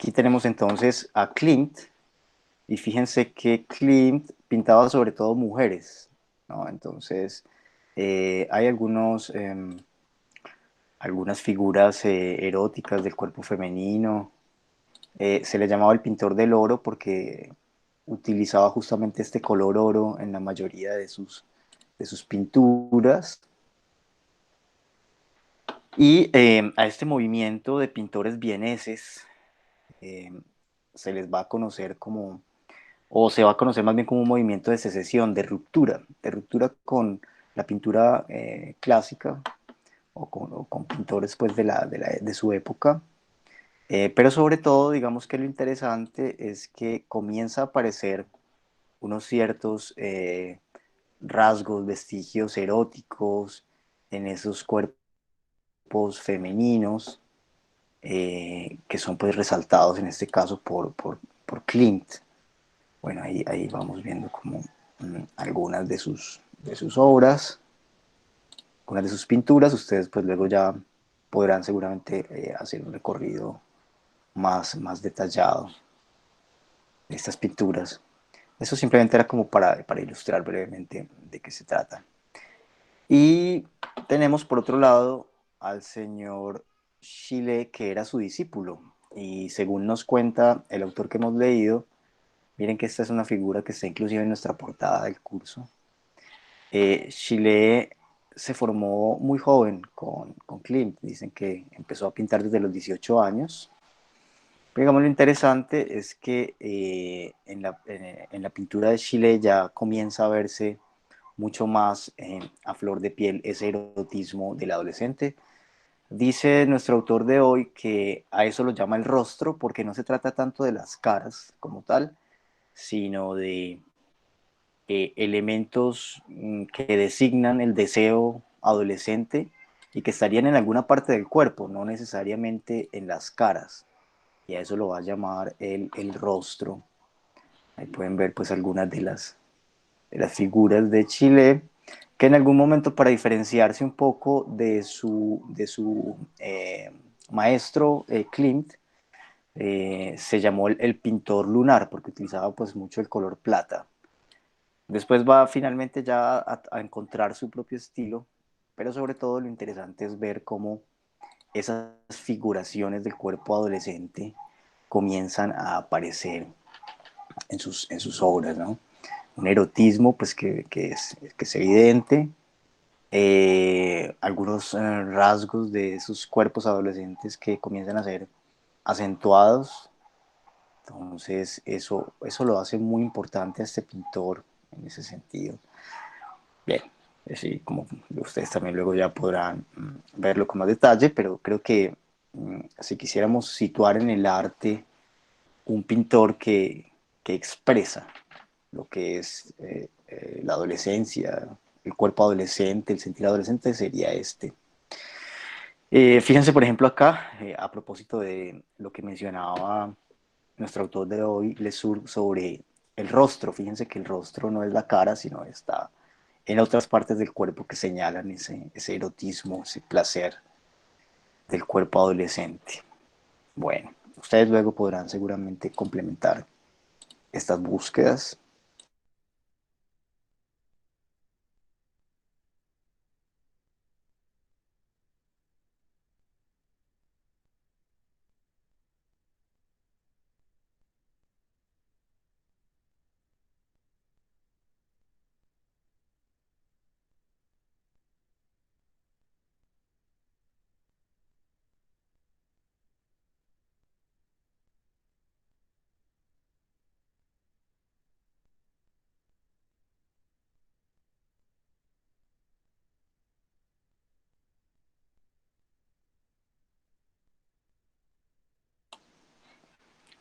Aquí tenemos entonces a Klimt, y fíjense que Klimt pintaba sobre todo mujeres, ¿no? Entonces, hay algunas figuras eróticas del cuerpo femenino. Se le llamaba el pintor del oro porque utilizaba justamente este color oro en la mayoría de sus pinturas. Y a este movimiento de pintores vieneses eh, se les va a conocer como, o se va a conocer más bien como un movimiento de secesión, de ruptura con la pintura clásica o con pintores pues, de su época. Pero sobre todo, digamos que lo interesante es que comienza a aparecer unos ciertos rasgos, vestigios eróticos en esos cuerpos femeninos que son pues resaltados en este caso por Klimt. Bueno, ahí vamos viendo como algunas de sus obras, algunas de sus pinturas. Ustedes pues luego ya podrán seguramente hacer un recorrido más detallado de estas pinturas. Eso simplemente era como para ilustrar brevemente de qué se trata. Y tenemos por otro lado al señor Chile, que era su discípulo. Y según nos cuenta el autor que hemos leído, miren que esta es una figura que está inclusive en nuestra portada del curso. Chile se formó muy joven con Klimt. Dicen que empezó a pintar desde los 18 años. Pero digamos, lo interesante es que en la pintura de Chile ya comienza a verse mucho más a flor de piel ese erotismo del adolescente. Dice nuestro autor de hoy que a eso lo llama el rostro porque no se trata tanto de las caras como tal, sino de elementos que designan el deseo adolescente y que estarían en alguna parte del cuerpo, no necesariamente en las caras. Y a eso lo va a llamar el rostro. Ahí pueden ver pues algunas de las figuras de Chile, que en algún momento para diferenciarse un poco de su maestro Klimt, se llamó el pintor lunar, porque utilizaba pues mucho el color plata. Después va finalmente ya a encontrar su propio estilo, pero sobre todo lo interesante es ver cómo esas figuraciones del cuerpo adolescente comienzan a aparecer en sus obras, ¿no? Un erotismo pues que es evidente, algunos rasgos de esos cuerpos adolescentes que comienzan a ser acentuados. Entonces eso lo hace muy importante a este pintor en ese sentido. Bien, así como ustedes también luego ya podrán verlo con más detalle, pero creo que si quisiéramos situar en el arte un pintor que expresa lo que es la adolescencia, el cuerpo adolescente, el sentir adolescente, sería este. Fíjense, por ejemplo, acá, a propósito de lo que mencionaba nuestro autor de hoy, Lesourd, sobre el rostro. Fíjense que el rostro no es la cara, sino está en otras partes del cuerpo que señalan ese erotismo, ese placer del cuerpo adolescente. Bueno, ustedes luego podrán seguramente complementar estas búsquedas.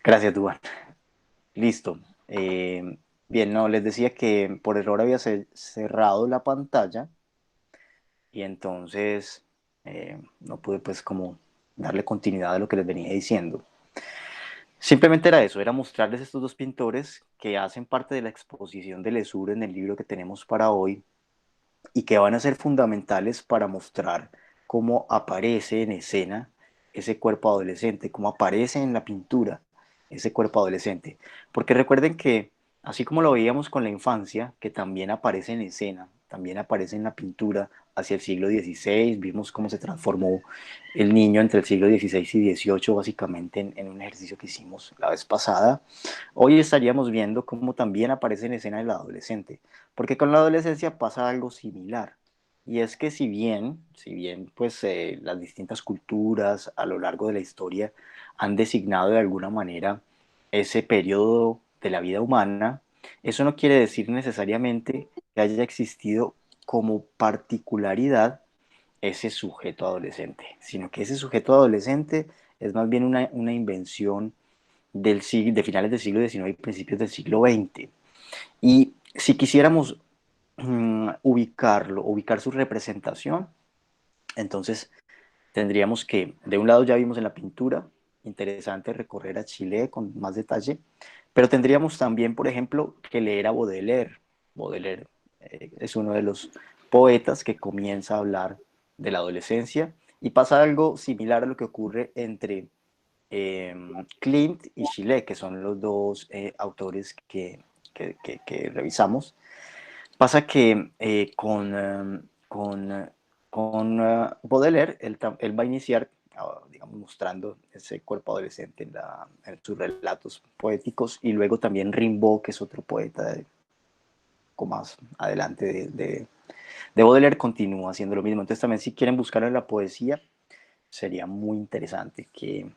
Gracias, Duan. Listo. Bien, no, les decía que por error había cerrado la pantalla y entonces no pude pues como darle continuidad a lo que les venía diciendo. Simplemente era eso, era mostrarles estos dos pintores que hacen parte de la exposición de Lesourd en el libro que tenemos para hoy y que van a ser fundamentales para mostrar cómo aparece en escena ese cuerpo adolescente, cómo aparece en la pintura ese cuerpo adolescente. Porque recuerden que, así como lo veíamos con la infancia, que también aparece en escena, también aparece en la pintura hacia el siglo XVI, vimos cómo se transformó el niño entre el siglo XVI y XVIII, básicamente en un ejercicio que hicimos la vez pasada. Hoy estaríamos viendo cómo también aparece en escena el adolescente, porque con la adolescencia pasa algo similar. Y es que si bien pues las distintas culturas a lo largo de la historia han designado de alguna manera ese periodo de la vida humana, eso no quiere decir necesariamente que haya existido como particularidad ese sujeto adolescente, sino que ese sujeto adolescente es más bien una invención de finales del siglo XIX y principios del siglo XX. Y si quisiéramos ubicar su representación, entonces tendríamos que, de un lado ya vimos en la pintura, interesante recorrer a Chile con más detalle, pero tendríamos también, por ejemplo, que leer a Baudelaire. Baudelaire es uno de los poetas que comienza a hablar de la adolescencia y pasa algo similar a lo que ocurre entre Klimt y Chile, que son los dos autores que revisamos. Pasa que con Baudelaire, él va a iniciar, digamos, mostrando ese cuerpo adolescente en sus relatos poéticos, y luego también Rimbaud, que es otro poeta más adelante de Baudelaire, continúa haciendo lo mismo. Entonces también si quieren buscar en la poesía, sería muy interesante que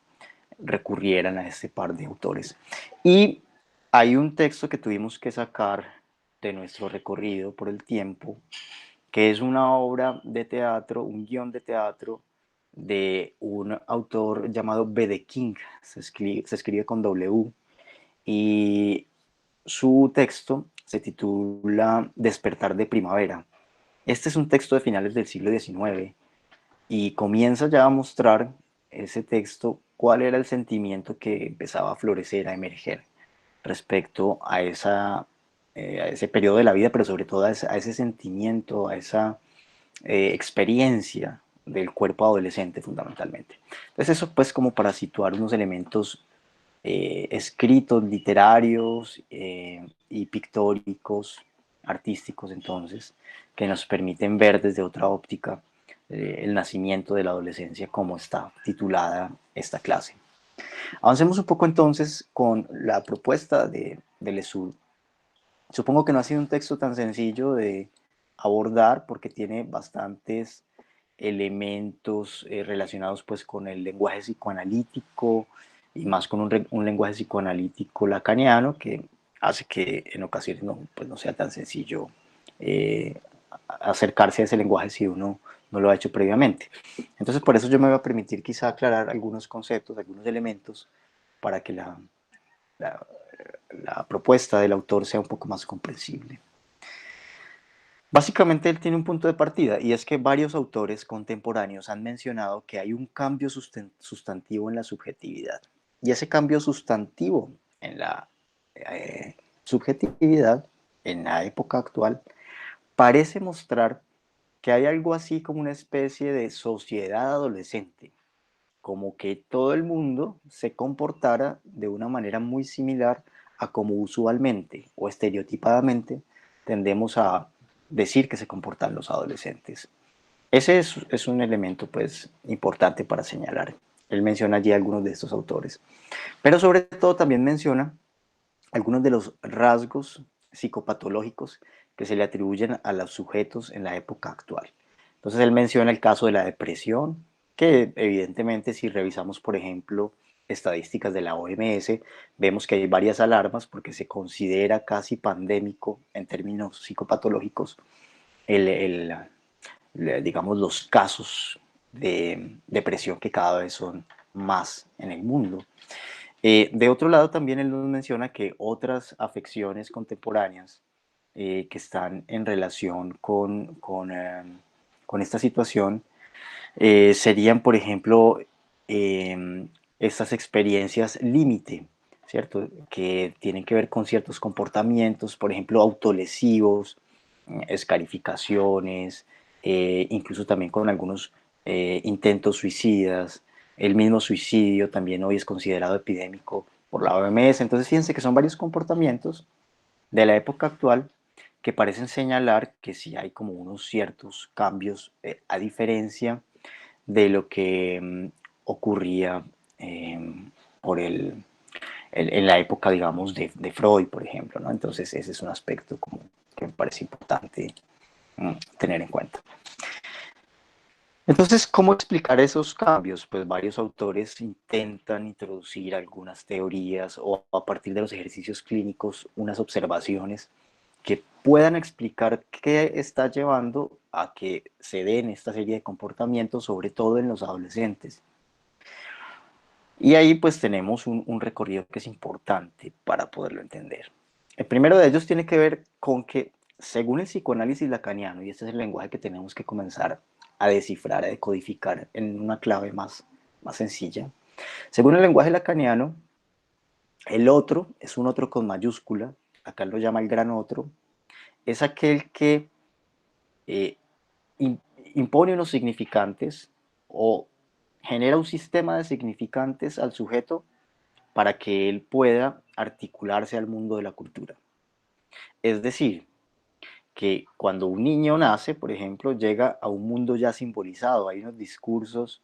recurrieran a este par de autores. Y hay un texto que tuvimos que sacar de nuestro recorrido por el tiempo, que es una obra de teatro, un guión de teatro de un autor llamado King, se escribe con W, y su texto se titula Despertar de Primavera. Este es un texto de finales del siglo XIX y comienza ya a mostrar ese texto cuál era el sentimiento que empezaba a florecer, a emerger respecto a ese periodo de la vida, pero sobre todo a ese sentimiento, a esa experiencia del cuerpo adolescente fundamentalmente. Entonces eso pues como para situar unos elementos escritos, literarios y pictóricos, artísticos entonces, que nos permiten ver desde otra óptica el nacimiento de la adolescencia, como está titulada esta clase. Avancemos un poco entonces con la propuesta de Lesur. Supongo que no ha sido un texto tan sencillo de abordar porque tiene bastantes elementos relacionados pues con el lenguaje psicoanalítico y más con un lenguaje psicoanalítico lacaniano que hace que en ocasiones pues no sea tan sencillo eh, acercarse a ese lenguaje si uno no lo ha hecho previamente. Entonces por eso yo me voy a permitir quizá aclarar algunos conceptos, algunos elementos para que la, la propuesta del autor sea un poco más comprensible. Básicamente él tiene un punto de partida y es que varios autores contemporáneos han mencionado que hay un cambio sustantivo en la subjetividad. Y ese cambio sustantivo en la subjetividad en la época actual parece mostrar que hay algo así como una especie de sociedad adolescente, como que todo el mundo se comportara de una manera muy similar a como usualmente o estereotipadamente tendemos a decir que se comportan los adolescentes. Ese es un elemento pues importante para señalar. Él menciona allí algunos de estos autores, pero sobre todo también menciona algunos de los rasgos psicopatológicos que se le atribuyen a los sujetos en la época actual. Entonces él menciona el caso de la depresión, que evidentemente si revisamos, por ejemplo, estadísticas de la OMS, vemos que hay varias alarmas porque se considera casi pandémico en términos psicopatológicos el, digamos, los casos de depresión que cada vez son más en el mundo. De otro lado, también él nos menciona que otras afecciones contemporáneas que están en relación con esta situación serían, por ejemplo, estas experiencias límite, ¿cierto? Que tienen que ver con ciertos comportamientos, por ejemplo, autolesivos, escarificaciones, incluso también con algunos intentos suicidas. El mismo suicidio también hoy es considerado epidémico por la OMS. Entonces fíjense que son varios comportamientos de la época actual que parecen señalar que sí hay como unos ciertos cambios, a diferencia de lo que ocurría por en la época, digamos, de Freud, por ejemplo, ¿no? Entonces ese es un aspecto como que me parece importante tener en cuenta. Entonces, ¿cómo explicar esos cambios? Pues varios autores intentan introducir algunas teorías o a partir de los ejercicios clínicos unas observaciones que puedan explicar qué está llevando a que se den esta serie de comportamientos, sobre todo en los adolescentes. Y ahí pues tenemos un recorrido que es importante para poderlo entender. El primero de ellos tiene que ver con que, según el psicoanálisis lacaniano, y este es el lenguaje que tenemos que comenzar a descifrar, a decodificar en una clave más sencilla, según el lenguaje lacaniano, el otro es un otro con mayúscula, acá lo llama el gran otro, es aquel que eh, impone unos significantes o genera un sistema de significantes al sujeto para que él pueda articularse al mundo de la cultura. Es decir, que cuando un niño nace, por ejemplo, llega a un mundo ya simbolizado, hay unos discursos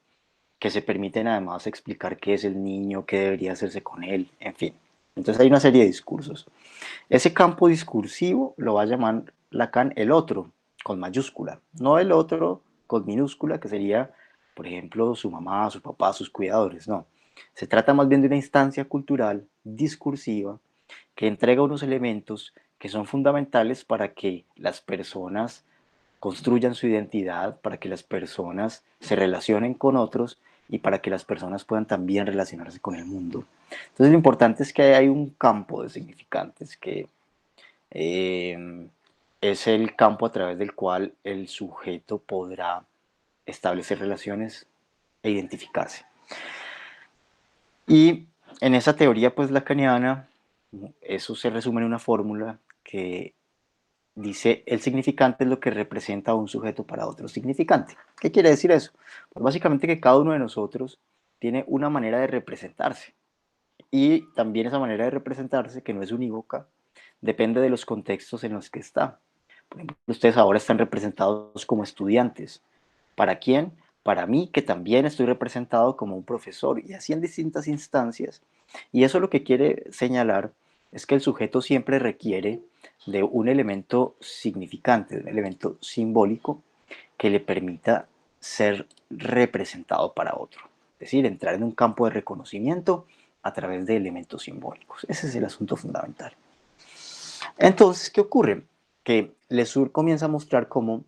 que se permiten además explicar qué es el niño, qué debería hacerse con él, en fin. Entonces hay una serie de discursos. Ese campo discursivo lo va a llamar Lacan el otro, con mayúscula, no el otro con minúscula, que sería, por ejemplo, su mamá, su papá, sus cuidadores, no. Se trata más bien de una instancia cultural, discursiva, que entrega unos elementos que son fundamentales para que las personas construyan su identidad, para que las personas se relacionen con otros y para que las personas puedan también relacionarse con el mundo. Entonces lo importante es que hay un campo de significantes que es el campo a través del cual el sujeto podrá establecer relaciones e identificarse. Y en esa teoría pues lacaniana, eso se resume en una fórmula que dice el significante es lo que representa a un sujeto para otro significante. ¿Qué quiere decir eso? Pues básicamente que cada uno de nosotros tiene una manera de representarse y también esa manera de representarse, que no es unívoca, depende de los contextos en los que está. Por ejemplo, ustedes ahora están representados como estudiantes. ¿Para quién? Para mí, que también estoy representado como un profesor, y así en distintas instancias. Y eso lo que quiere señalar es que el sujeto siempre requiere de un elemento significante, de un elemento simbólico que le permita ser representado para otro. Es decir, entrar en un campo de reconocimiento a través de elementos simbólicos. Ese es el asunto fundamental. Entonces, ¿qué ocurre? Que Lesur comienza a mostrar cómo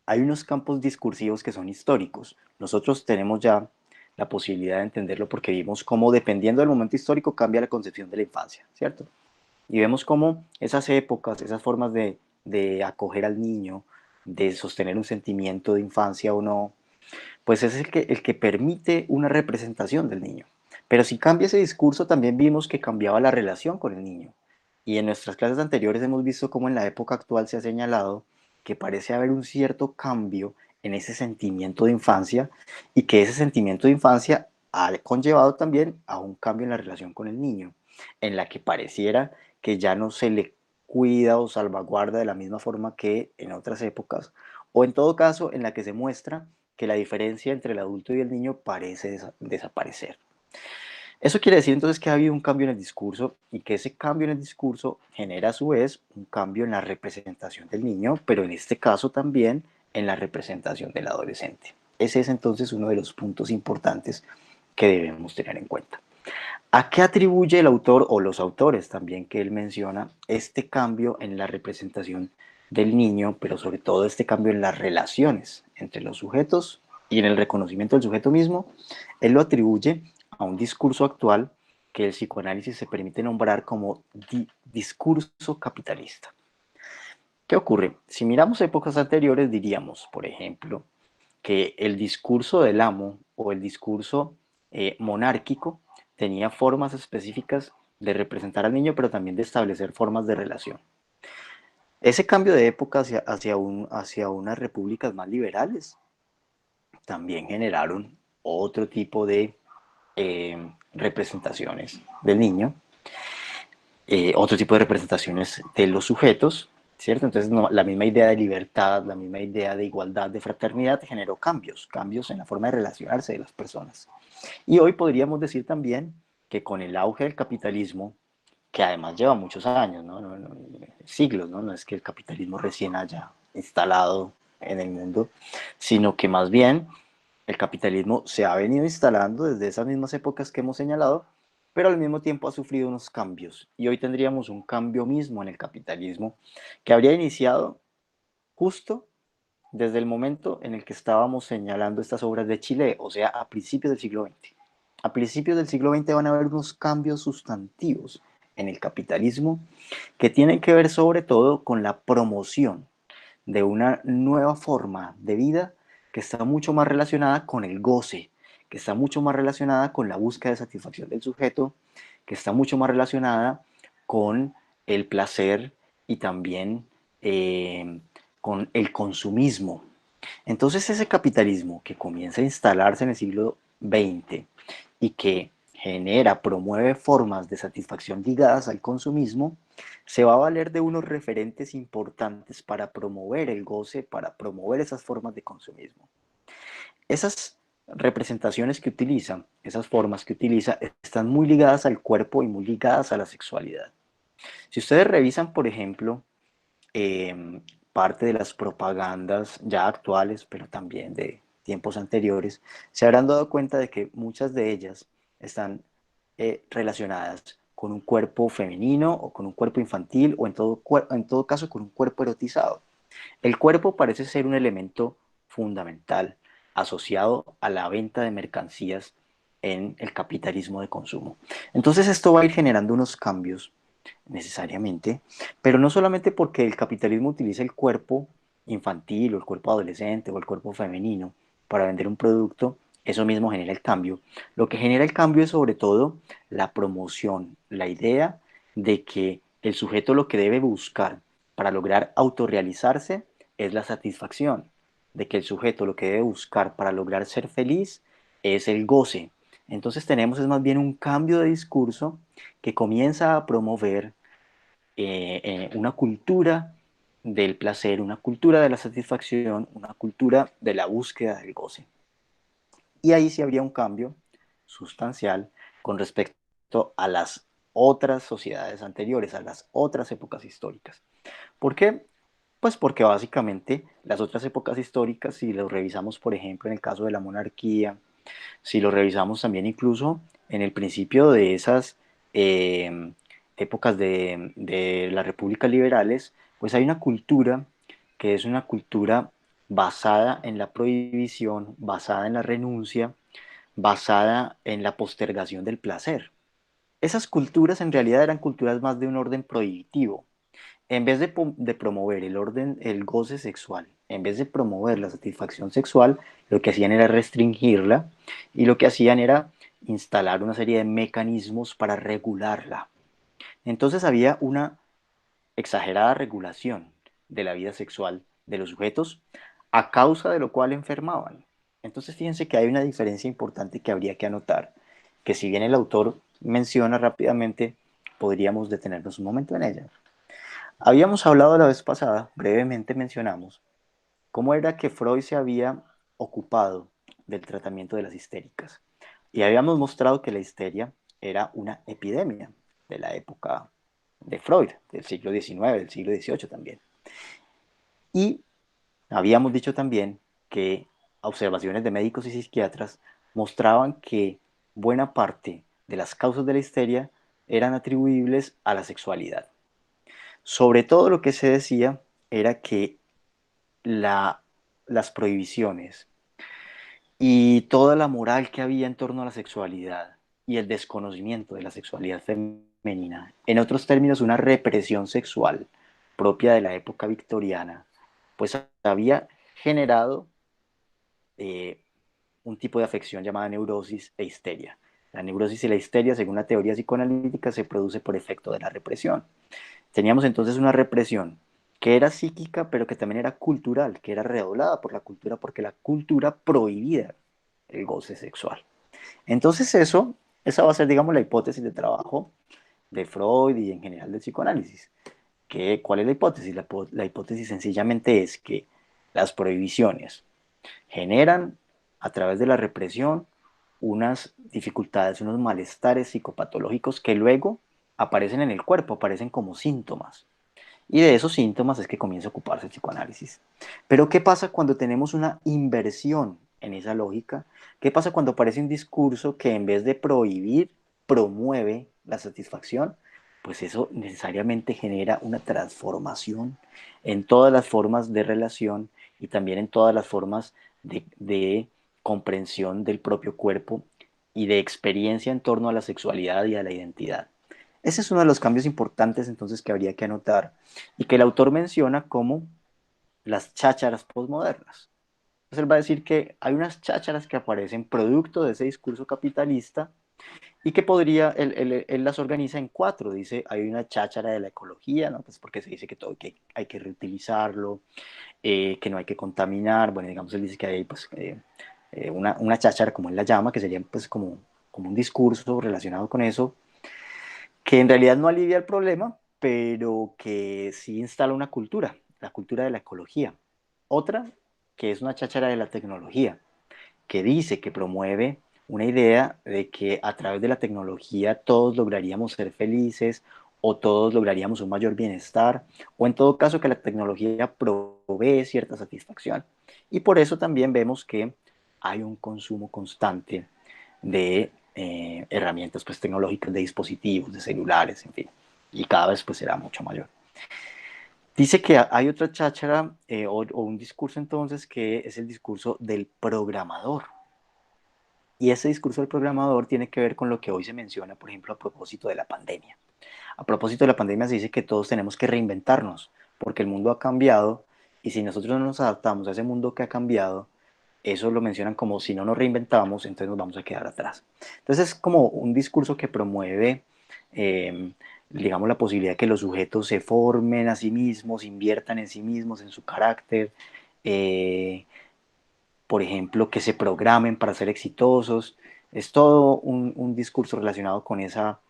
hay unos campos discursivos que son históricos. Nosotros tenemos ya la posibilidad de entenderlo porque vimos cómo, dependiendo del momento histórico, cambia la concepción de la infancia, ¿cierto? Y vemos cómo esas épocas, esas formas de acoger al niño, de sostener un sentimiento de infancia o no, pues es el que permite una representación del niño. Pero si cambia ese discurso, también vimos que cambiaba la relación con el niño. Y en nuestras clases anteriores hemos visto cómo en la época actual se ha señalado que parece haber un cierto cambio en ese sentimiento de infancia y que ese sentimiento de infancia ha conllevado también a un cambio en la relación con el niño, en la que pareciera que ya no se le cuida o salvaguarda de la misma forma que en otras épocas, o en todo caso en la que se muestra que la diferencia entre el adulto y el niño parece desaparecer. Eso quiere decir entonces que ha habido un cambio en el discurso y que ese cambio en el discurso genera a su vez un cambio en la representación del niño, pero en este caso también en la representación del adolescente. Ese es entonces uno de los puntos importantes que debemos tener en cuenta. ¿A qué atribuye el autor o los autores también que él menciona este cambio en la representación del niño, pero sobre todo este cambio en las relaciones entre los sujetos y en el reconocimiento del sujeto mismo? Él lo atribuye a un discurso actual que el psicoanálisis se permite nombrar como discurso capitalista. ¿Qué ocurre? Si miramos épocas anteriores diríamos, por ejemplo, que el discurso del amo o el discurso monárquico tenía formas específicas de representar al niño, pero también de establecer formas de relación. Ese cambio de época hacia unas repúblicas más liberales también generaron otro tipo de representaciones del niño, otro tipo de representaciones de los sujetos, ¿cierto? Entonces no, la misma idea de libertad, la misma idea de igualdad, de fraternidad generó cambios, cambios en la forma de relacionarse de las personas. Y hoy podríamos decir también que con el auge del capitalismo, que además lleva muchos años, siglos, ¿no? No es que el capitalismo recién haya instalado en el mundo, sino que más bien el capitalismo se ha venido instalando desde esas mismas épocas que hemos señalado, pero al mismo tiempo ha sufrido unos cambios. Y hoy tendríamos un cambio mismo en el capitalismo que habría iniciado justo desde el momento en el que estábamos señalando estas obras de Chile, o sea, a principios del siglo XX. A principios del siglo XX van a haber unos cambios sustantivos en el capitalismo que tienen que ver sobre todo con la promoción de una nueva forma de vida que está mucho más relacionada con el goce, que está mucho más relacionada con la búsqueda de satisfacción del sujeto, que está mucho más relacionada con el placer y también con el consumismo. Entonces ese capitalismo que comienza a instalarse en el siglo XX y que genera, promueve formas de satisfacción ligadas al consumismo, se va a valer de unos referentes importantes para promover el goce, para promover esas formas de consumismo. Esas representaciones que utiliza, esas formas que utiliza, están muy ligadas al cuerpo y muy ligadas a la sexualidad. Si ustedes revisan, por ejemplo, parte de las propagandas ya actuales, pero también de tiempos anteriores, se habrán dado cuenta de que muchas de ellas están relacionadas con un cuerpo femenino o con un cuerpo infantil o en todo caso con un cuerpo erotizado. El cuerpo parece ser un elemento fundamental asociado a la venta de mercancías en el capitalismo de consumo. Entonces esto va a ir generando unos cambios necesariamente, pero no solamente porque el capitalismo utiliza el cuerpo infantil o el cuerpo adolescente o el cuerpo femenino para vender un producto, eso mismo genera el cambio. Lo que genera el cambio es sobre todo la promoción, la idea de que el sujeto lo que debe buscar para lograr autorrealizarse es la satisfacción, de que el sujeto lo que debe buscar para lograr ser feliz es el goce. Entonces tenemos es más bien un cambio de discurso que comienza a promover una cultura del placer, una cultura de la satisfacción, una cultura de la búsqueda del goce. Y ahí sí habría un cambio sustancial con respecto a las otras sociedades anteriores, a las otras épocas históricas. ¿Por qué? Pues porque básicamente las otras épocas históricas, si lo revisamos, por ejemplo, en el caso de la monarquía, si lo revisamos también incluso en el principio de esas épocas de las repúblicas liberales, pues hay una cultura que es una cultura basada en la prohibición, basada en la renuncia, basada en la postergación del placer. Esas culturas en realidad eran culturas más de un orden prohibitivo. En vez de promover el orden, el goce sexual, en vez de promover la satisfacción sexual, lo que hacían era restringirla y lo que hacían era instalar una serie de mecanismos para regularla. Entonces había una exagerada regulación de la vida sexual de los sujetos, a causa de lo cual enfermaban. Entonces fíjense que hay una diferencia importante que habría que anotar, que si bien el autor menciona rápidamente, podríamos detenernos un momento en ella. Habíamos hablado la vez pasada, brevemente mencionamos, cómo era que Freud se había ocupado del tratamiento de las histéricas. Y habíamos mostrado que la histeria era una epidemia de la época de Freud, del siglo XIX, del siglo XVIII también. Y habíamos dicho también que observaciones de médicos y psiquiatras mostraban que buena parte de las causas de la histeria eran atribuibles a la sexualidad. Sobre todo lo que se decía era que la, las prohibiciones y toda la moral que había en torno a la sexualidad y el desconocimiento de la sexualidad femenina, en otros términos, una represión sexual propia de la época victoriana, pues había generado eh, un tipo de afección llamada neurosis e histeria. La neurosis y la histeria, según la teoría psicoanalítica, se produce por efecto de la represión. Teníamos entonces una represión que era psíquica, pero que también era cultural, que era redoblada por la cultura, porque la cultura prohibía el goce sexual. Entonces eso Esa va a ser, digamos, la hipótesis de trabajo de Freud y en general del psicoanálisis. ¿Cuál es la hipótesis? La hipótesis sencillamente es que las prohibiciones generan a través de la represión unas dificultades, unos malestares psicopatológicos que luego aparecen en el cuerpo, aparecen como síntomas. Y de esos síntomas es que comienza a ocuparse el psicoanálisis. Pero ¿qué pasa cuando tenemos una inversión en esa lógica? ¿Qué pasa cuando aparece un discurso que en vez de prohibir, promueve la satisfacción? Pues eso necesariamente genera una transformación en todas las formas de relación y también en todas las formas de comprensión del propio cuerpo y de experiencia en torno a la sexualidad y a la identidad. Ese es uno de los cambios importantes entonces que habría que anotar y que el autor menciona como las chácharas posmodernas. Entonces él va a decir que hay unas chácharas que aparecen producto de ese discurso capitalista y que él las organiza en cuatro. Dice, hay una cháchara de la ecología, ¿no? Pues porque se dice que todo que hay que reutilizarlo, que no hay que contaminar. Bueno, digamos, él dice que hay pues, una cháchara, como él la llama, que sería pues como un discurso relacionado con eso, que en realidad no alivia el problema, pero que sí instala una cultura, la cultura de la ecología. Otra, que es una cháchara de la tecnología, que dice, que promueve una idea de que a través de la tecnología todos lograríamos ser felices o todos lograríamos un mayor bienestar, o en todo caso que la tecnología provee cierta satisfacción. Y por eso también vemos que hay un consumo constante de herramientas pues, tecnológicas, de dispositivos, de celulares, en fin, y cada vez pues será mucho mayor. Dice que hay otra cháchara o un discurso entonces que es el discurso del programador. Y ese discurso del programador tiene que ver con lo que hoy se menciona, por ejemplo, a propósito de la pandemia. A propósito de la pandemia se dice que todos tenemos que reinventarnos porque el mundo ha cambiado y si nosotros no nos adaptamos a ese mundo que ha cambiado, eso lo mencionan como si no nos reinventamos, entonces nos vamos a quedar atrás. Entonces es como un discurso que promueve, eh, digamos, la posibilidad de que los sujetos se formen a sí mismos, inviertan en sí mismos, en su carácter, eh, por ejemplo, que se programen para ser exitosos. Es todo un discurso relacionado con esa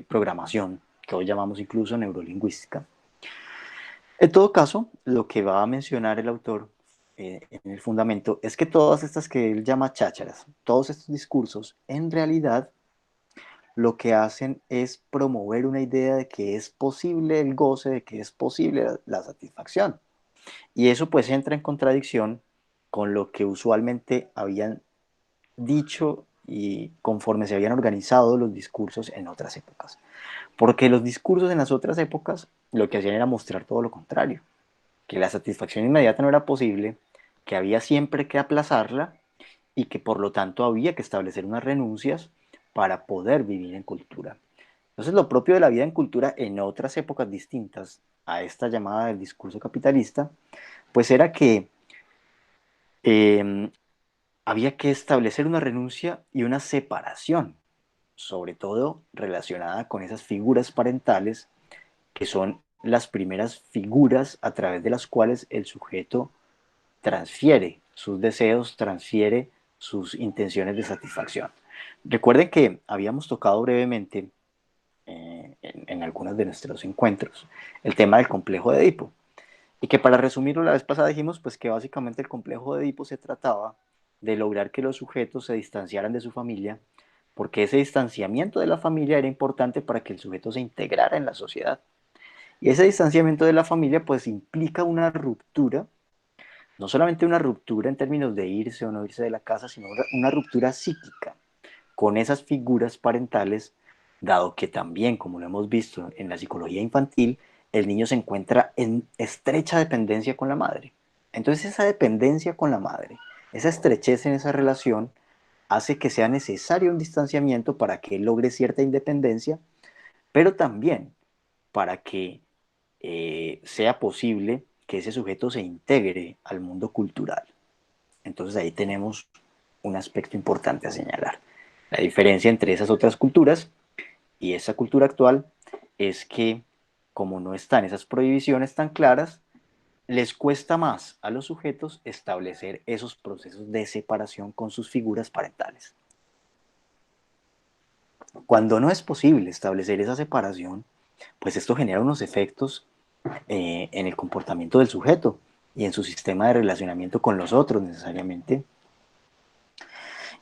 programación que hoy llamamos incluso neurolingüística. En todo caso, lo que va a mencionar el autor en el fundamento es que todas estas que él llama chácharas, todos estos discursos, en realidad lo que hacen es promover una idea de que es posible el goce, de que es posible la satisfacción. Y eso pues entra en contradicción con lo que usualmente habían dicho y conforme se habían organizado los discursos en otras épocas. Porque los discursos en las otras épocas lo que hacían era mostrar todo lo contrario, que la satisfacción inmediata no era posible, que había siempre que aplazarla y que por lo tanto había que establecer unas renuncias para poder vivir en cultura. Entonces lo propio de la vida en cultura en otras épocas distintas a esta llamada del discurso capitalista, pues era que eh, había que establecer una renuncia y una separación, sobre todo relacionada con esas figuras parentales que son las primeras figuras a través de las cuales el sujeto transfiere sus deseos, transfiere sus intenciones de satisfacción. Recuerden que habíamos tocado brevemente en algunos de nuestros encuentros el tema del complejo de Edipo. Y que para resumirlo, la vez pasada dijimos pues que básicamente el complejo de Edipo se trataba de lograr que los sujetos se distanciaran de su familia, porque ese distanciamiento de la familia era importante para que el sujeto se integrara en la sociedad. Y ese distanciamiento de la familia pues implica una ruptura, no solamente una ruptura en términos de irse o no irse de la casa, sino una ruptura psíquica con esas figuras parentales, dado que también, como lo hemos visto en la psicología infantil, el niño se encuentra en estrecha dependencia con la madre. Entonces esa dependencia con la madre, esa estrechez en esa relación, hace que sea necesario un distanciamiento para que él logre cierta independencia, pero también para que sea posible que ese sujeto se integre al mundo cultural. Entonces ahí tenemos un aspecto importante a señalar. La diferencia entre esas otras culturas y esa cultura actual es que como no están esas prohibiciones tan claras, les cuesta más a los sujetos establecer esos procesos de separación con sus figuras parentales. Cuando no es posible establecer esa separación, pues esto genera unos efectos en el comportamiento del sujeto y en su sistema de relacionamiento con los otros necesariamente.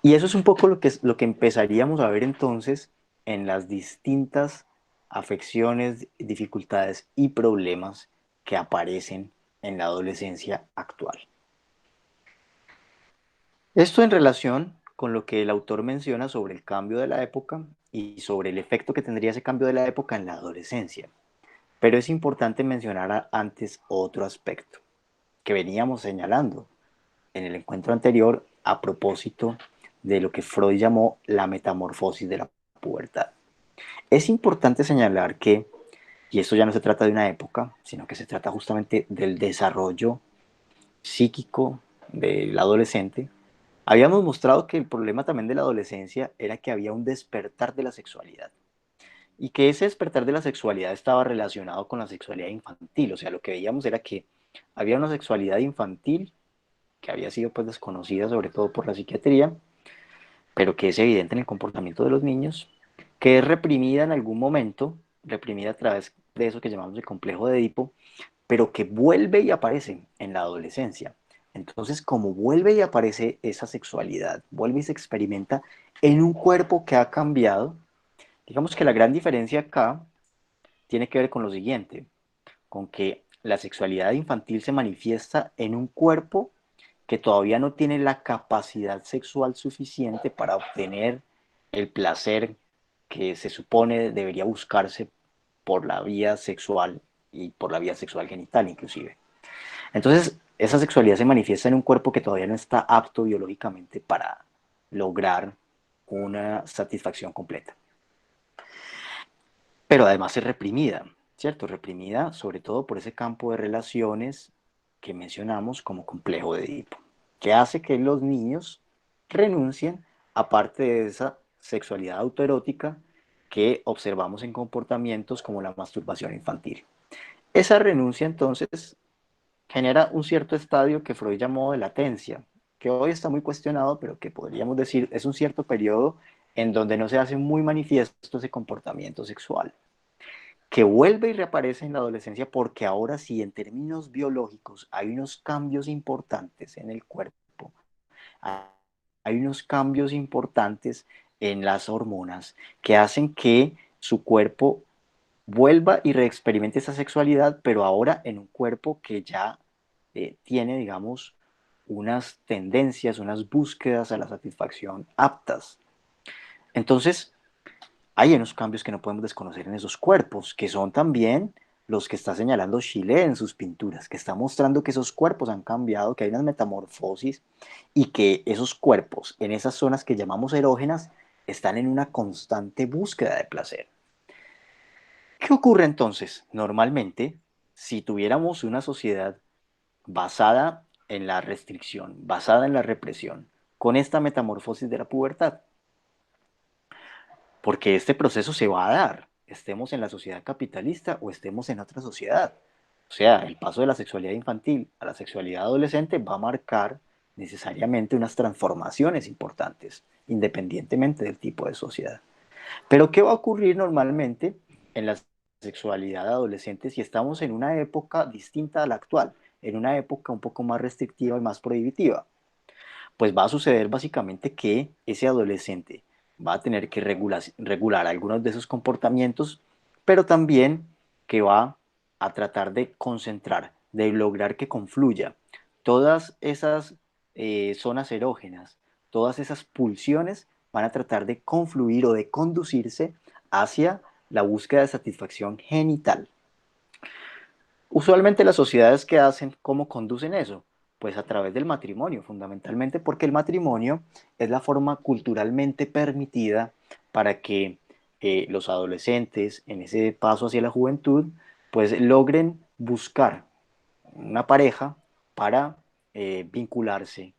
Y eso es un poco lo que empezaríamos a ver entonces en las distintas afecciones, dificultades y problemas que aparecen en la adolescencia actual. Esto en relación con lo que el autor menciona sobre el cambio de la época y sobre el efecto que tendría ese cambio de la época en la adolescencia. Pero es importante mencionar antes otro aspecto que veníamos señalando en el encuentro anterior a propósito de lo que Freud llamó la metamorfosis de la pubertad. Es importante señalar que, y esto ya no se trata de una época, sino que se trata justamente del desarrollo psíquico del adolescente, habíamos mostrado que el problema también de la adolescencia era que había un despertar de la sexualidad y que ese despertar de la sexualidad estaba relacionado con la sexualidad infantil. O sea, lo que veíamos era que había una sexualidad infantil que había sido pues desconocida sobre todo por la psiquiatría, pero que es evidente en el comportamiento de los niños, que es reprimida en algún momento, reprimida a través de eso que llamamos el complejo de Edipo, pero que vuelve y aparece en la adolescencia. Entonces, como vuelve y aparece esa sexualidad, vuelve y se experimenta en un cuerpo que ha cambiado, digamos que la gran diferencia acá tiene que ver con lo siguiente, con que la sexualidad infantil se manifiesta en un cuerpo que todavía no tiene la capacidad sexual suficiente para obtener el placer que se supone debería buscarse por la vía sexual y por la vía sexual genital inclusive. Entonces, esa sexualidad se manifiesta en un cuerpo que todavía no está apto biológicamente para lograr una satisfacción completa. Pero además es reprimida, ¿cierto? Reprimida sobre todo por ese campo de relaciones que mencionamos como complejo de Edipo, que hace que los niños renuncien a parte de esa sexualidad autoerótica que observamos en comportamientos como la masturbación infantil. Esa renuncia entonces genera un cierto estadio que Freud llamó de latencia, que hoy está muy cuestionado, pero que podríamos decir es un cierto periodo en donde no se hace muy manifiesto ese comportamiento sexual, que vuelve y reaparece en la adolescencia porque ahora sí, en términos biológicos, hay unos cambios importantes en el cuerpo, hay unos cambios importantes en las hormonas que hacen que su cuerpo vuelva y reexperimente esa sexualidad, pero ahora en un cuerpo que ya tiene, digamos, unas tendencias, unas búsquedas a la satisfacción aptas. Entonces, hay unos cambios que no podemos desconocer en esos cuerpos, que son también los que está señalando Chile en sus pinturas, que está mostrando que esos cuerpos han cambiado, que hay unas metamorfosis y que esos cuerpos en esas zonas que llamamos erógenas están en una constante búsqueda de placer. ¿Qué ocurre entonces? Normalmente, si tuviéramos una sociedad basada en la restricción, basada en la represión, con esta metamorfosis de la pubertad, porque este proceso se va a dar, estemos en la sociedad capitalista o estemos en otra sociedad. O sea, el paso de la sexualidad infantil a la sexualidad adolescente va a marcar necesariamente unas transformaciones importantes, independientemente del tipo de sociedad. Pero ¿qué va a ocurrir normalmente en la sexualidad adolescente si estamos en una época distinta a la actual, en una época un poco más restrictiva y más prohibitiva? Pues va a suceder básicamente que ese adolescente va a tener que regular algunos de esos comportamientos, pero también que va a tratar de concentrar, de lograr que confluya todas esas zonas erógenas, todas esas pulsiones van a tratar de confluir o de conducirse hacia la búsqueda de satisfacción genital. Usualmente las sociedades que hacen, ¿cómo conducen eso? Pues a través del matrimonio, fundamentalmente porque el matrimonio es la forma culturalmente permitida para que los adolescentes en ese paso hacia la juventud pues logren buscar una pareja para vincularse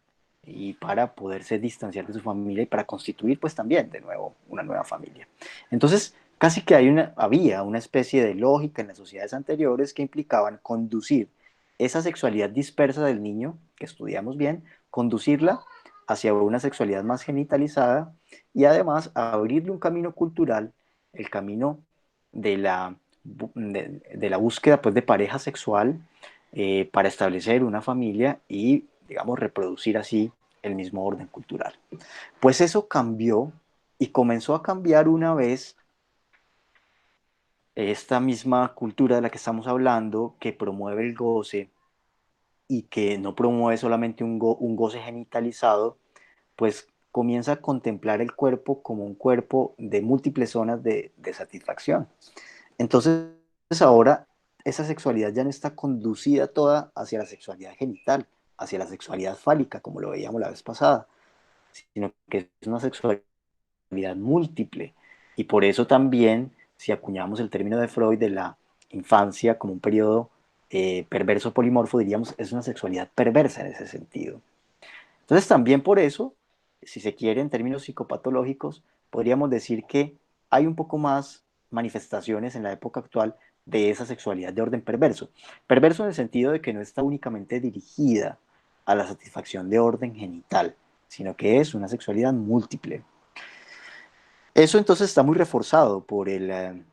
y para poderse distanciar de su familia y para constituir pues también de nuevo una nueva familia. Entonces, casi que había una especie de lógica en las sociedades anteriores que implicaban conducir esa sexualidad dispersa del niño, que estudiamos bien, conducirla hacia una sexualidad más genitalizada y además abrirle un camino cultural, el camino de la búsqueda pues, de pareja sexual para establecer una familia y, digamos, reproducir así el mismo orden cultural. Pues eso cambió y comenzó a cambiar una vez esta misma cultura de la que estamos hablando, que promueve el goce y que no promueve solamente un goce genitalizado, pues comienza a contemplar el cuerpo como un cuerpo de múltiples zonas de satisfacción. Entonces ahora esa sexualidad ya no está conducida toda hacia la sexualidad genital, hacia la sexualidad fálica, como lo veíamos la vez pasada, sino que es una sexualidad múltiple. Y por eso también, si acuñamos el término de Freud de la infancia como un periodo perverso polimorfo, diríamos es una sexualidad perversa en ese sentido. Entonces también por eso, si se quiere en términos psicopatológicos, podríamos decir que hay un poco más manifestaciones en la época actual de esa sexualidad de orden perverso. Perverso en el sentido de que no está únicamente dirigida a la satisfacción de orden genital, sino que es una sexualidad múltiple. Eso entonces está muy reforzado por el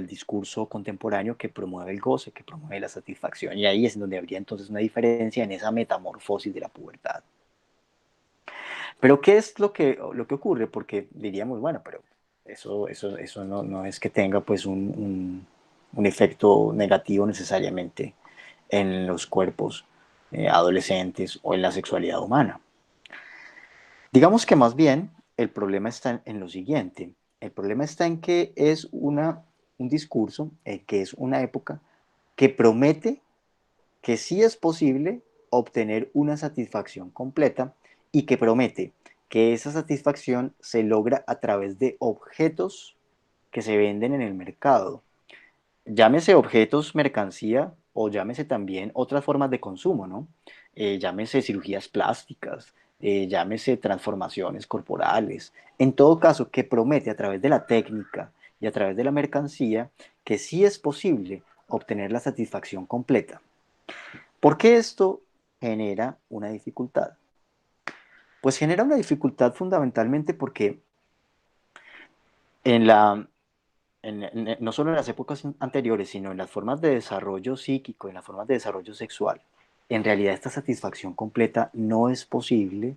discurso contemporáneo que promueve el goce, que promueve la satisfacción, y ahí es donde habría entonces una diferencia en esa metamorfosis de la pubertad. Pero ¿qué es lo que ocurre? Porque diríamos, bueno, pero eso no es que tenga pues un efecto negativo necesariamente en los cuerpos adolescentes o en la sexualidad humana. Digamos que más bien el problema está en lo siguiente. El problema está en que es un discurso, que es una época que promete que sí es posible obtener una satisfacción completa y que promete que esa satisfacción se logra a través de objetos que se venden en el mercado. Llámese objetos, mercancía o llámese también otras formas de consumo, ¿no? Llámese cirugías plásticas, llámese transformaciones corporales. En todo caso, que promete a través de la técnica y a través de la mercancía que sí es posible obtener la satisfacción completa. ¿Por qué esto genera una dificultad? Pues genera una dificultad fundamentalmente porque en la, no solo en las épocas anteriores, sino en las formas de desarrollo psíquico, en las formas de desarrollo sexual, en realidad esta satisfacción completa no es posible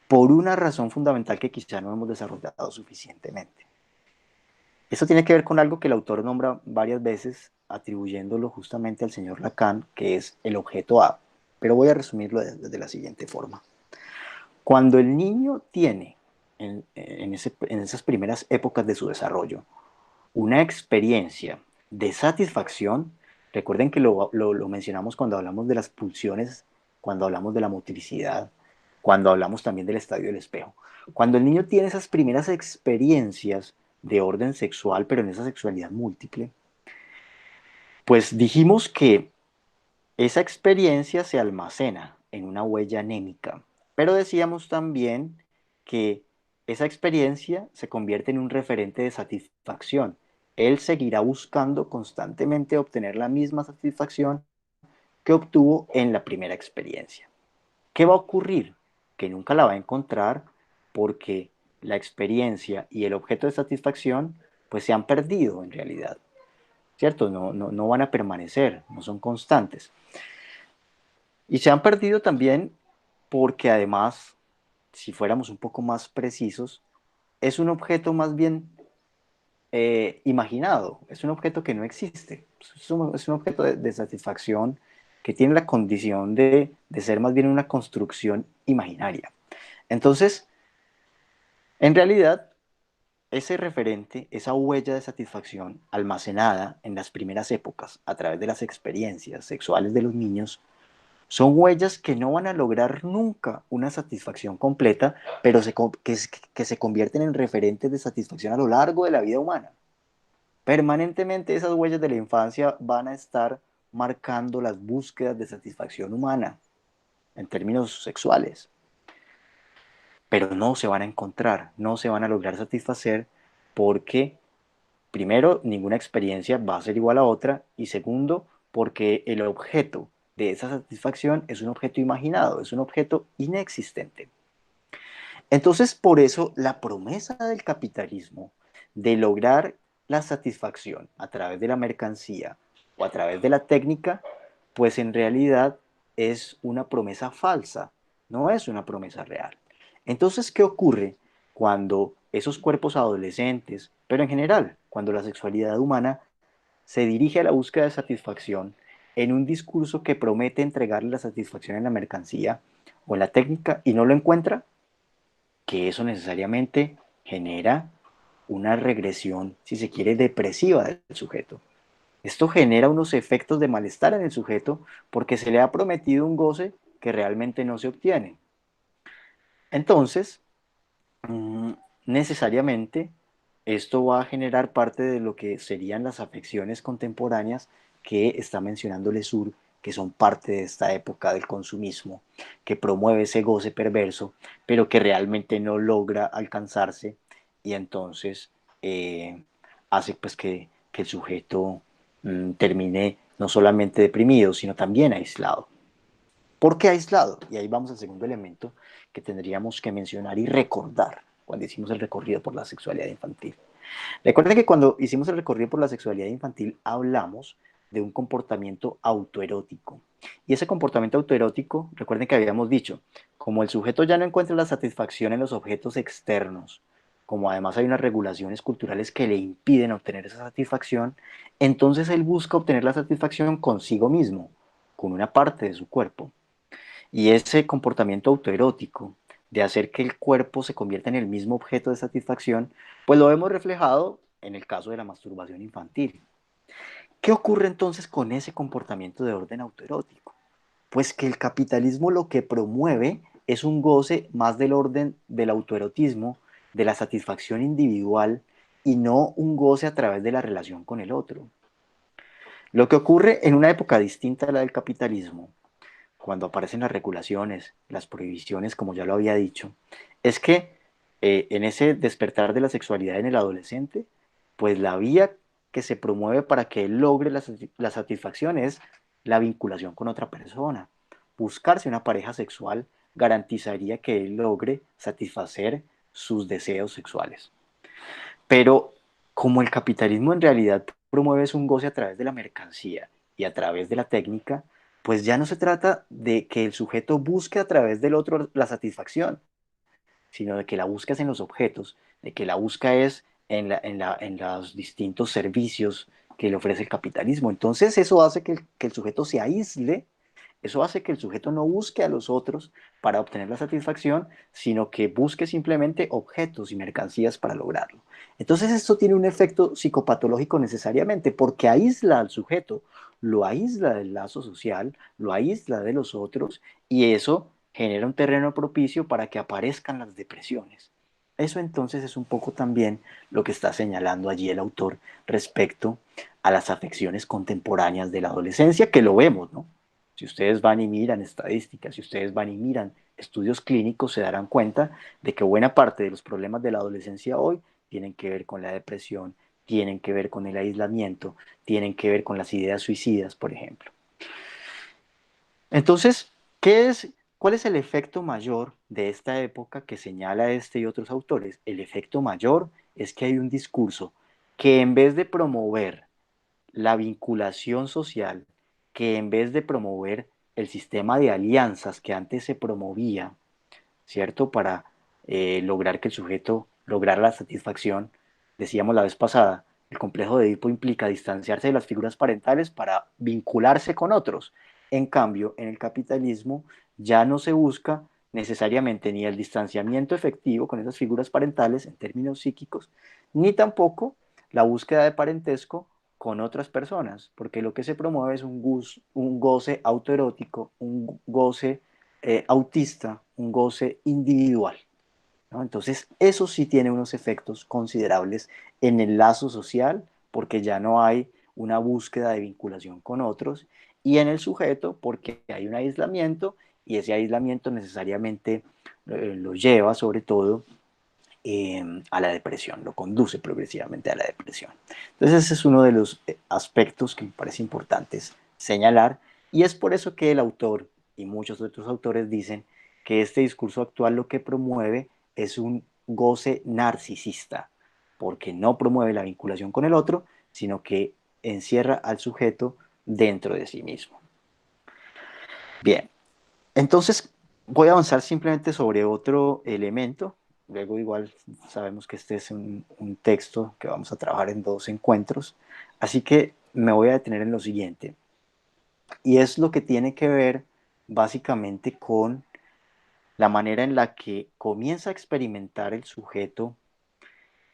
por una razón fundamental que quizá no hemos desarrollado suficientemente. Esto tiene que ver con algo que el autor nombra varias veces, atribuyéndolo justamente al señor Lacan, que es el objeto A. Pero voy a resumirlo de la siguiente forma. Cuando el niño tiene, en esas primeras épocas de su desarrollo, una experiencia de satisfacción, recuerden que lo mencionamos cuando hablamos de las pulsiones, cuando hablamos de la motricidad, cuando hablamos también del estadio del espejo. Cuando el niño tiene esas primeras experiencias de orden sexual, pero en esa sexualidad múltiple, pues dijimos que esa experiencia se almacena en una huella anémica, pero decíamos también que esa experiencia se convierte en un referente de satisfacción. Él seguirá buscando constantemente obtener la misma satisfacción que obtuvo en la primera experiencia. ¿Qué va a ocurrir? Que nunca la va a encontrar porque la experiencia y el objeto de satisfacción pues se han perdido en realidad, ¿cierto? No van a permanecer, no son constantes. Y se han perdido también porque además, si fuéramos un poco más precisos, es un objeto más bien imaginado, es un objeto que no existe, es un objeto de satisfacción que tiene la condición de ser más bien una construcción imaginaria. Entonces, en realidad, ese referente, esa huella de satisfacción almacenada en las primeras épocas a través de las experiencias sexuales de los niños, son huellas que no van a lograr nunca una satisfacción completa, pero que se convierten en referentes de satisfacción a lo largo de la vida humana. Permanentemente esas huellas de la infancia van a estar marcando las búsquedas de satisfacción humana en términos sexuales, pero no se van a encontrar, no se van a lograr satisfacer porque, primero, ninguna experiencia va a ser igual a otra y segundo, porque el objeto de esa satisfacción es un objeto imaginado, es un objeto inexistente. Entonces, por eso la promesa del capitalismo de lograr la satisfacción a través de la mercancía o a través de la técnica, pues en realidad es una promesa falsa, no es una promesa real. Entonces, ¿qué ocurre cuando esos cuerpos adolescentes, pero en general, cuando la sexualidad humana se dirige a la búsqueda de satisfacción en un discurso que promete entregarle la satisfacción en la mercancía o en la técnica y no lo encuentra? Que eso necesariamente genera una regresión, si se quiere, depresiva del sujeto. Esto genera unos efectos de malestar en el sujeto porque se le ha prometido un goce que realmente no se obtiene. Entonces, mm, necesariamente esto va a generar parte de lo que serían las afecciones contemporáneas que está mencionando Lesur, que son parte de esta época del consumismo, que promueve ese goce perverso, pero que realmente no logra alcanzarse y entonces hace pues que el sujeto termine no solamente deprimido, sino también aislado. ¿Por qué aislado? Y ahí vamos al segundo elemento que tendríamos que mencionar y recordar cuando hicimos el recorrido por la sexualidad infantil. Recuerden que cuando hicimos el recorrido por la sexualidad infantil hablamos de un comportamiento autoerótico. Y ese comportamiento autoerótico, recuerden que habíamos dicho, como el sujeto ya no encuentra la satisfacción en los objetos externos, como además hay unas regulaciones culturales que le impiden obtener esa satisfacción, entonces él busca obtener la satisfacción consigo mismo, con una parte de su cuerpo. Y ese comportamiento autoerótico de hacer que el cuerpo se convierta en el mismo objeto de satisfacción, pues lo hemos reflejado en el caso de la masturbación infantil. ¿Qué ocurre entonces con ese comportamiento de orden autoerótico? Pues que el capitalismo lo que promueve es un goce más del orden del autoerotismo, de la satisfacción individual y no un goce a través de la relación con el otro. Lo que ocurre en una época distinta a la del capitalismo cuando aparecen las regulaciones, las prohibiciones, como ya lo había dicho, es que en ese despertar de la sexualidad en el adolescente, pues la vía que se promueve para que él logre la satisfacción es la vinculación con otra persona. Buscarse una pareja sexual garantizaría que él logre satisfacer sus deseos sexuales. Pero como el capitalismo en realidad promueve un goce a través de la mercancía y a través de la técnica, pues ya no se trata de que el sujeto busque a través del otro la satisfacción, sino de que la busca es en los objetos, de que la busca es en los distintos servicios que le ofrece el capitalismo. Entonces eso hace que el sujeto se aísle, eso hace que el sujeto no busque a los otros para obtener la satisfacción, sino que busque simplemente objetos y mercancías para lograrlo. Entonces esto tiene un efecto psicopatológico necesariamente porque aísla al sujeto, lo aísla del lazo social, lo aísla de los otros y eso genera un terreno propicio para que aparezcan las depresiones. Eso entonces es un poco también lo que está señalando allí el autor respecto a las afecciones contemporáneas de la adolescencia, que lo vemos, ¿no? Si ustedes van y miran estadísticas, si ustedes van y miran estudios clínicos, se darán cuenta de que buena parte de los problemas de la adolescencia hoy tienen que ver con la depresión, tienen que ver con el aislamiento, tienen que ver con las ideas suicidas, por ejemplo. Entonces, ¿cuál es el efecto mayor de esta época que señala este y otros autores? El efecto mayor es que hay un discurso que en vez de promover la vinculación social, que en vez de promover el sistema de alianzas que antes se promovía, ¿cierto? Para lograr que el sujeto lograra la satisfacción, decíamos la vez pasada, el complejo de Edipo implica distanciarse de las figuras parentales para vincularse con otros. En cambio, en el capitalismo ya no se busca necesariamente ni el distanciamiento efectivo con esas figuras parentales en términos psíquicos, ni tampoco la búsqueda de parentesco con otras personas, porque lo que se promueve es un goce autoerótico, un goce autista, un goce individual, ¿no? Entonces, eso sí tiene unos efectos considerables en el lazo social, porque ya no hay una búsqueda de vinculación con otros, y en el sujeto, porque hay un aislamiento, y ese aislamiento necesariamente lo lleva sobre todo a la depresión, lo conduce progresivamente a la depresión. Entonces ese es uno de los aspectos que me parece importantes señalar y es por eso que el autor y muchos otros autores dicen que este discurso actual lo que promueve es un goce narcisista, porque no promueve la vinculación con el otro, sino que encierra al sujeto dentro de sí mismo. Bien, entonces voy a avanzar simplemente sobre otro elemento. Luego igual sabemos que este es un texto que vamos a trabajar en 2 encuentros, así que me voy a detener en lo siguiente. Y es lo que tiene que ver básicamente con la manera en la que comienza a experimentar el sujeto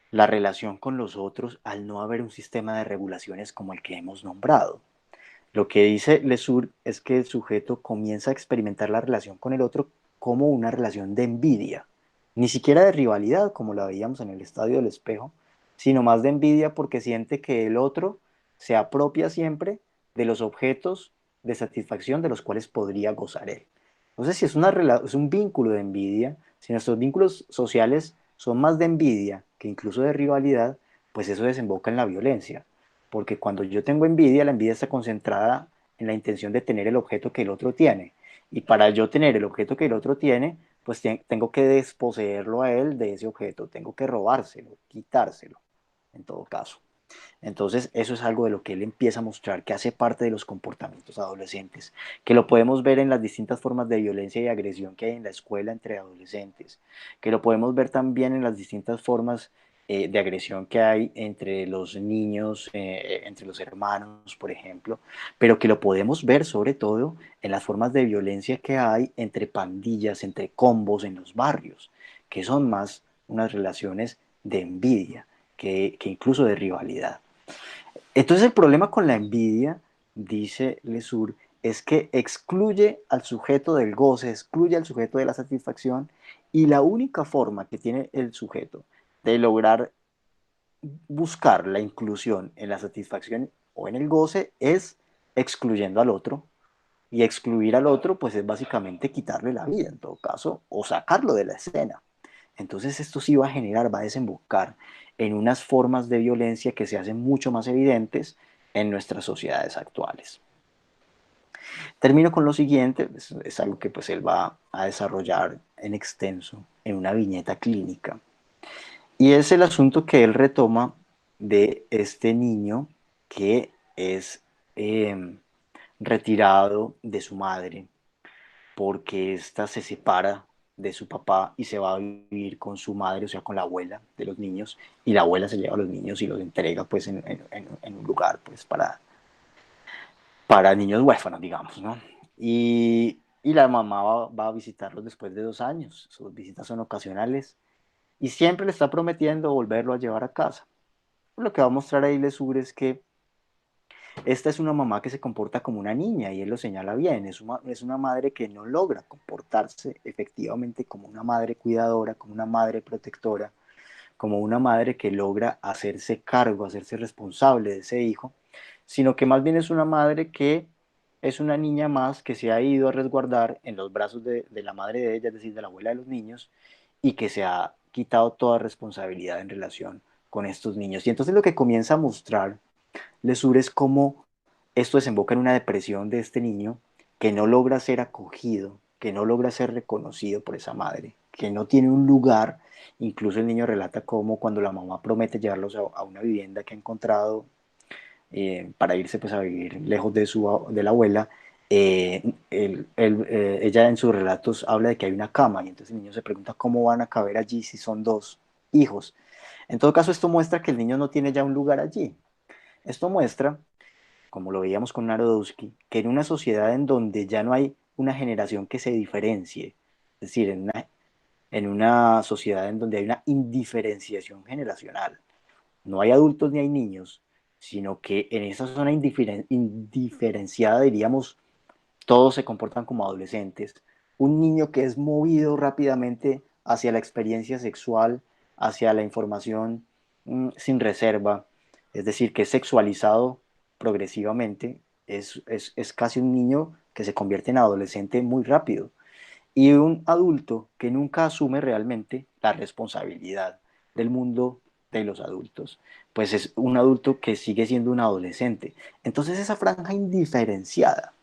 la relación con los otros al no haber un sistema de regulaciones como el que hemos nombrado. Lo que dice Lesur es que el sujeto comienza a experimentar la relación con el otro como una relación de envidia, ni siquiera de rivalidad como la veíamos en el estadio del espejo, sino más de envidia porque siente que el otro se apropia siempre de los objetos de satisfacción de los cuales podría gozar él. Entonces, si es un vínculo de envidia, si nuestros vínculos sociales son más de envidia que incluso de rivalidad, pues eso desemboca en la violencia. Porque cuando yo tengo envidia, la envidia está concentrada en la intención de tener el objeto que el otro tiene. Y para yo tener el objeto que el otro tiene, pues tengo que desposeerlo a él de ese objeto, tengo que robárselo, quitárselo, en todo caso. Entonces, eso es algo de lo que él empieza a mostrar que hace parte de los comportamientos adolescentes, que lo podemos ver en las distintas formas de violencia y agresión que hay en la escuela entre adolescentes, que lo podemos ver también en las distintas formas de agresión que hay entre los niños, entre los hermanos, por ejemplo, pero que lo podemos ver sobre todo en las formas de violencia que hay entre pandillas, entre combos en los barrios, que son más unas relaciones de envidia que incluso de rivalidad. Entonces el problema con la envidia, dice Lesur, es que excluye al sujeto del goce, excluye al sujeto de la satisfacción y la única forma que tiene el sujeto de lograr buscar la inclusión en la satisfacción o en el goce es excluyendo al otro. Y excluir al otro pues es básicamente quitarle la vida en todo caso o sacarlo de la escena. Entonces esto sí va a generar, va a desembocar en unas formas de violencia que se hacen mucho más evidentes en nuestras sociedades actuales. Termino con lo siguiente, es algo que pues él va a desarrollar en extenso en una viñeta clínica. Y es el asunto que él retoma de este niño que es retirado de su madre porque ésta se separa de su papá y se va a vivir con su madre, o sea, con la abuela de los niños, y la abuela se lleva a los niños y los entrega pues en un lugar pues para niños huérfanos, digamos, ¿no? Y la mamá va a visitarlos después de 2 años, sus visitas son ocasionales, y siempre le está prometiendo volverlo a llevar a casa. Lo que va a mostrar ahí Lesur es que esta es una mamá que se comporta como una niña y él lo señala bien, es una madre que no logra comportarse efectivamente como una madre cuidadora, como una madre protectora, como una madre que logra hacerse cargo, hacerse responsable de ese hijo, sino que más bien es una madre que es una niña más que se ha ido a resguardar en los brazos de la madre de ella, es decir, de la abuela de los niños, y que se ha quitado toda responsabilidad en relación con estos niños. Y entonces lo que comienza a mostrar Lesur es cómo esto desemboca en una depresión de este niño que no logra ser acogido, que no logra ser reconocido por esa madre, que no tiene un lugar. Incluso el niño relata cómo cuando la mamá promete llevarlos a una vivienda que ha encontrado para irse pues a vivir lejos de la abuela, ella en sus relatos habla de que hay una cama y entonces el niño se pregunta cómo van a caber allí si son 2 hijos. En todo caso, esto muestra que el niño no tiene ya un lugar allí. Esto muestra, como lo veíamos con Narodowski, que en una sociedad en donde ya no hay una generación que se diferencie, es decir, en una sociedad en donde hay una indiferenciación generacional, no hay adultos ni hay niños, sino que en esa zona indiferenciada, diríamos, todos se comportan como adolescentes. Un niño que es movido rápidamente hacia la experiencia sexual, hacia la información sin reserva, es decir, que es sexualizado progresivamente, es casi un niño que se convierte en adolescente muy rápido. Y un adulto que nunca asume realmente la responsabilidad del mundo de los adultos, pues es un adulto que sigue siendo un adolescente. Entonces esa franja indiferenciada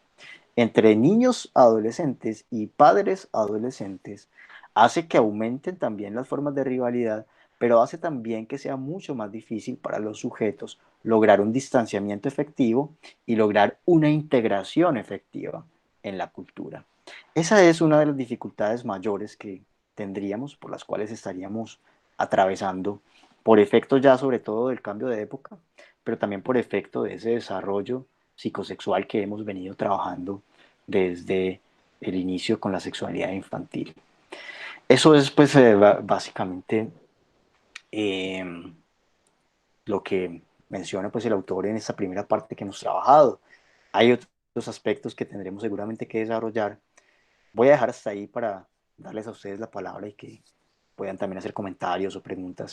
entre niños adolescentes y padres adolescentes hace que aumenten también las formas de rivalidad, pero hace también que sea mucho más difícil para los sujetos lograr un distanciamiento efectivo y lograr una integración efectiva en la cultura. Esa es una de las dificultades mayores que tendríamos, por las cuales estaríamos atravesando, por efecto ya sobre todo del cambio de época, pero también por efecto de ese desarrollo psicosexual que hemos venido trabajando desde el inicio con la sexualidad infantil. Eso es pues básicamente eh, lo que menciona pues el autor en esta primera parte que hemos trabajado. Hay otros aspectos que tendremos seguramente que desarrollar. Voy a dejar hasta ahí para darles a ustedes la palabra y que puedan también hacer comentarios o preguntas